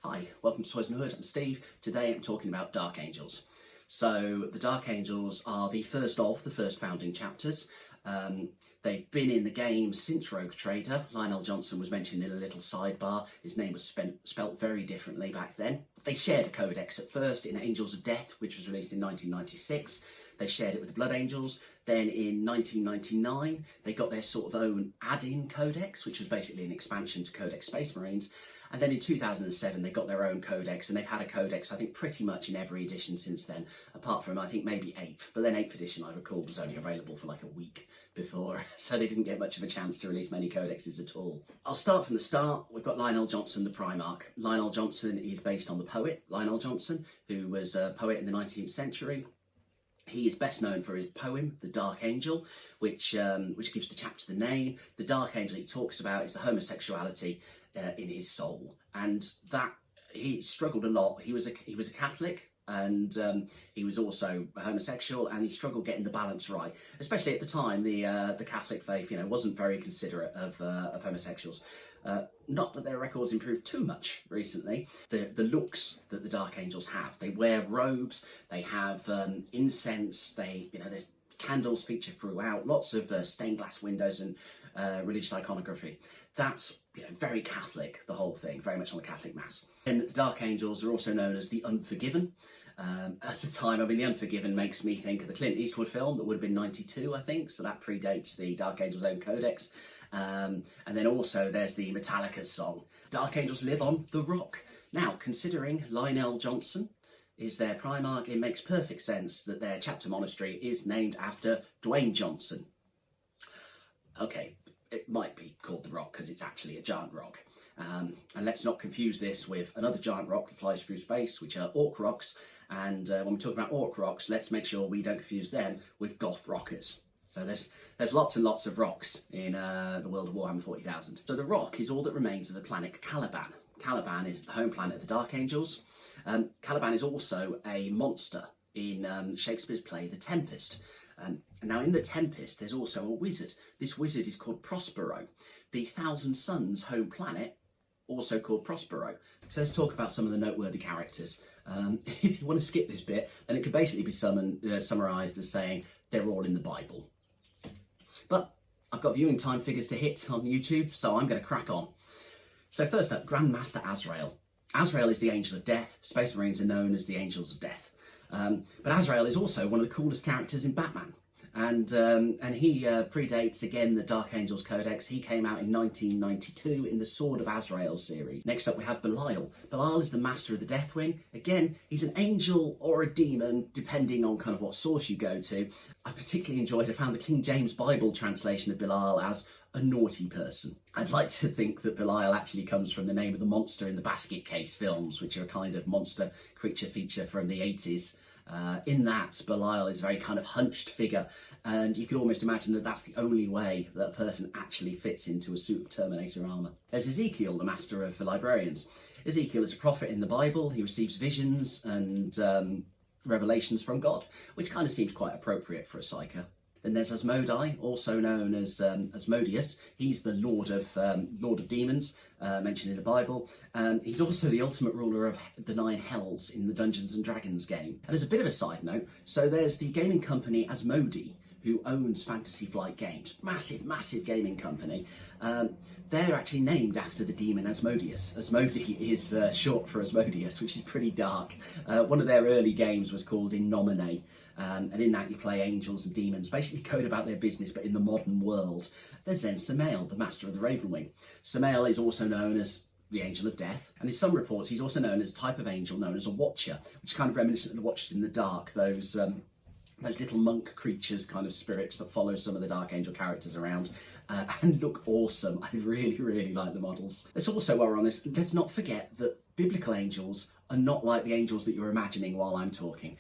Hi, welcome to Toys and Hood. I'm Steve. Today I'm talking about Dark Angels. So the Dark Angels are the first of the first founding chapters. They've been in the game since Rogue Trader. Lionel Johnson was mentioned in a little sidebar. His name was spelt very differently back then. They shared a codex at first in Angels of Death, which was released in 1996. They shared it with the Blood Angels. Then in 1999, they got their sort of own add-in codex, which was basically an expansion to Codex Space Marines. And then in 2007, they got their own codex, and they've had a codex, I think, pretty much in every edition since then, apart from, I think, maybe 8th. But then 8th edition, I recall, was only available for like a week before, so they didn't get much of a chance to release many codexes at all. I'll start from the start. We've got Lionel Johnson, the Primarch. Lionel Johnson is based on the poet Lionel Johnson, who was a poet in the 19th century. He is best known for his poem, The Dark Angel, which gives the chapter the name. The Dark Angel he talks about is the homosexuality in his soul, and that he struggled a lot. He was a Catholic, and he was also homosexual, and he struggled getting the balance right. Especially at the time, the Catholic faith, wasn't very considerate of homosexuals. Not that their records improved too much recently. The looks that the Dark Angels have, they wear robes, they have incense, there's candles feature throughout, lots of stained glass windows and religious iconography. That's very Catholic, the whole thing, very much on the Catholic Mass. And the Dark Angels are also known as the Unforgiven. At the time, the Unforgiven makes me think of the Clint Eastwood film that would have been 92, I think, so that predates the Dark Angels' own codex. And then also there's the Metallica song, Dark Angels Live on the Rock. Now, considering Lionel Johnson is their Primarch, it makes perfect sense that their chapter monastery is named after Dwayne Johnson. Okay, it might be called the Rock because it's actually a giant rock. And let's not confuse this with another giant rock that flies through space, which are Orc Rocks. And when we talk about Orc Rocks, let's make sure we don't confuse them with Goth Rockers. So there's lots and lots of rocks in the world of Warhammer 40,000. So the rock is all that remains of the planet Caliban. Caliban is the home planet of the Dark Angels. Caliban is also a monster in Shakespeare's play The Tempest. And now in The Tempest there's also a wizard. This wizard is called Prospero. The Thousand Suns home planet, also called Prospero. So let's talk about some of the noteworthy characters. If you want to skip this bit, then it could basically be summarised as saying they're all in the Bible. But I've got viewing time figures to hit on YouTube, so I'm going to crack on. So first up, Grandmaster Azrael. Azrael is the Angel of Death. Space Marines are known as the Angels of Death. But Azrael is also one of the coolest characters in Batman. And he predates, again, the Dark Angels Codex. He came out in 1992 in the Sword of Azrael series. Next up we have Belial. Belial is the Master of the Deathwing. Again, he's an angel or a demon, depending on kind of what source you go to. I particularly I found the King James Bible translation of Belial as a naughty person. I'd like to think that Belial actually comes from the name of the monster in the Basket Case films, which are a kind of monster creature feature from the 80s. In that, Belial is a very kind of hunched figure, and you can almost imagine that that's the only way that a person actually fits into a suit of Terminator armour. There's Ezekiel, the master of the librarians. Ezekiel is a prophet in the Bible. He receives visions and revelations from God, which kind of seems quite appropriate for a psyker. Then there's Asmodius, also known as Asmodius. He's the Lord of Demons, mentioned in the Bible. He's also the ultimate ruler of the 9 hells in the Dungeons and Dragons game. And as a bit of a side note, so there's the gaming company Asmodius, who owns Fantasy Flight Games. Massive gaming company. They're actually named after the demon Asmodius. Asmodius is short for Asmodius, which is pretty dark. One of their early games was called In Nomine, and in that you play angels and demons, basically code about their business, but in the modern world. There's then Samel, the Master of the Ravenwing. Samel is also known as the Angel of Death, and in some reports he's also known as a type of angel known as a Watcher, which is kind of reminiscent of the Watchers in the Dark, those little monk creatures, kind of spirits that follow some of the Dark Angel characters around and look awesome. I really like the models. Let's also, while we're on this, let's not forget that biblical angels are not like the angels that you're imagining while I'm talking.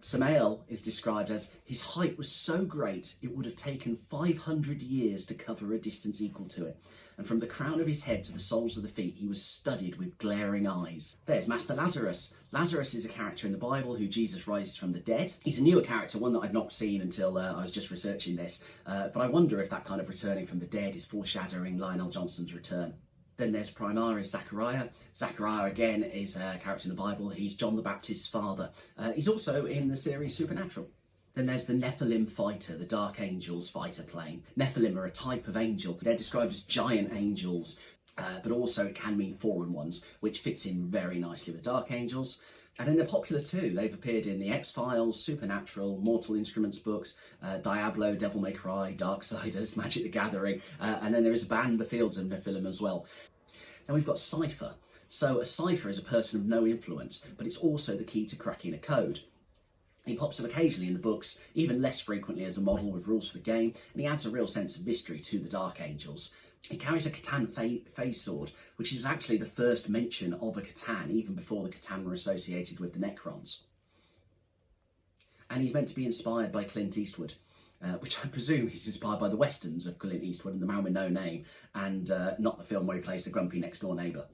Samael is described as, his height was so great it would have taken 500 years to cover a distance equal to it, and from the crown of his head to the soles of the feet he was studded with glaring eyes. There's Master Lazarus. Lazarus is a character in the Bible who Jesus rises from the dead. He's a newer character, one that I'd not seen until I was just researching this, but I wonder if that kind of returning from the dead is foreshadowing Lionel Johnson's return. Then there's Primaris Zechariah. Zechariah, again, is a character in the Bible. He's John the Baptist's father. He's also in the series Supernatural. Then there's the Nephilim fighter, the Dark Angels fighter plane. Nephilim are a type of angel. They're described as giant angels, but also it can mean fallen ones, which fits in very nicely with Dark Angels. And then they're popular too. They've appeared in the X-Files, Supernatural, Mortal Instruments books, Diablo, Devil May Cry, Darksiders, Magic the Gathering, and then there is a band, The Fields of Nephilim, as well. Now we've got Cipher. So a Cipher is a person of no influence, but it's also the key to cracking a code. He pops up occasionally in the books, even less frequently as a model with rules for the game, and he adds a real sense of mystery to the Dark Angels. He carries a Catan phase sword, which is actually the first mention of a Catan, even before the Catan were associated with the Necrons. And he's meant to be inspired by Clint Eastwood, which I presume he's inspired by the westerns of Clint Eastwood and The Man with No Name, and not the film where he plays the grumpy next-door neighbour.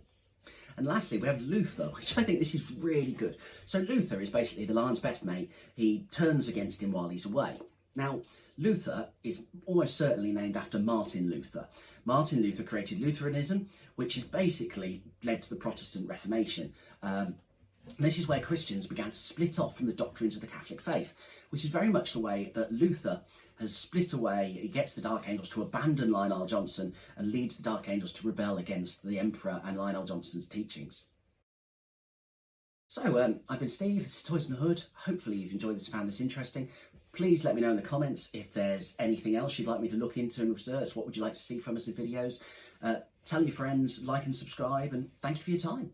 And lastly, we have Luther, which I think this is really good. So Luther is basically the Lion's best mate. He turns against him while he's away. Now, Luther is almost certainly named after Martin Luther. Martin Luther created Lutheranism, which has basically led to the Protestant Reformation. This is where Christians began to split off from the doctrines of the Catholic faith, which is very much the way that Luther has split away. He gets the Dark Angels to abandon Lionel Johnson and leads the Dark Angels to rebel against the Emperor and Lionel Johnson's teachings. So, I've been Steve, this is Toys in the Hood. Hopefully you've enjoyed this and found this interesting. Please let me know in the comments if there's anything else you'd like me to look into and research. What would you like to see from us in videos? Tell your friends, like and subscribe, and thank you for your time.